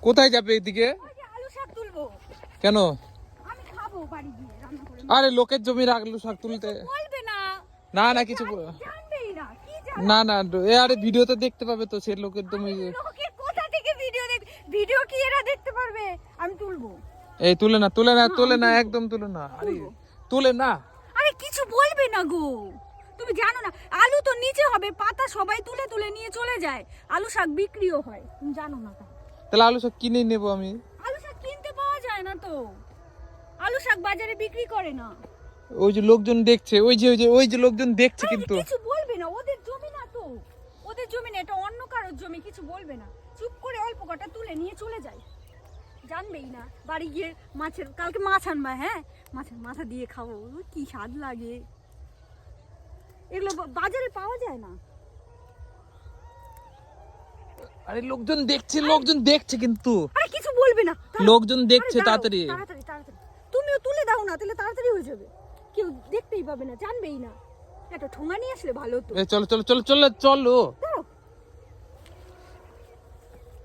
কোথায় যাবে এদিকে? ওই যে আলু শাক তুলবো। কেন? আমি খাবো বাড়ি গিয়ে রান্না করে। আরে লোকের জমির আলু শাক তুলতে বলবে না। না না কিছু জানবেই না কি জানো? না না এ আরে ভিডিও তো দেখতে পাবে তো সে লোকের জমি। লোকের কোথা থেকে ভিডিও দেখ? ভিডিও কি এরা দেখতে পারবে? আমি তুলবো। এই তুলে না একদম তুলে না। আরে তুলে না। আরে কিছু বলবে না গো। তুমি জানো না আলু তো নিচে হবে, পাতা সবাই তুলে তুলে নিয়ে চলে যায়, আলু শাক বিক্রিও হয়, তুমি জানো না তা? তাহলে আলু শাক কিনে নেবো আমি। আলু শাক কিনতে পাওয়া যায় না তো, আলু শাক বাজারে বিক্রি করে না। ওই যে লোকজন দেখছে, ওই যে লোকজন দেখছে আরে কিন্তু। কিছু বলবে না, ওদের জমি না তো, ওদের জমি না, এটা অন্য কারোর জমি, কিছু বলবে না, চুপ করে অল্প কটা তুলে নিয়ে চলে যায়, জানবেই না। বাড়ি গিয়ে মাছের, কালকে মাছ আনবা, হ্যাঁ মাছের মাথা দিয়ে খাবো, কি স্বাদ লাগে। এগুলো বাজারে পাওয়া যায় না। আরে লোকজন দেখছে কিন্তু। আরে কিছু বলবে না, লোকজন দেখছে, আরে দাঁড়াও, তাড়াতাড়ি। তাড়াতাড়ি তাড়াতাড়ি তুমিও তুলে দাও না, তাহলে তাড়াতাড়ি হয়ে যাবে, কেউ দেখতেই পাবে না, জানবেই না। একটা ঠোঙা নিয়ে আসলে ভালো হতো। চলো চলো চলো চলো চলো।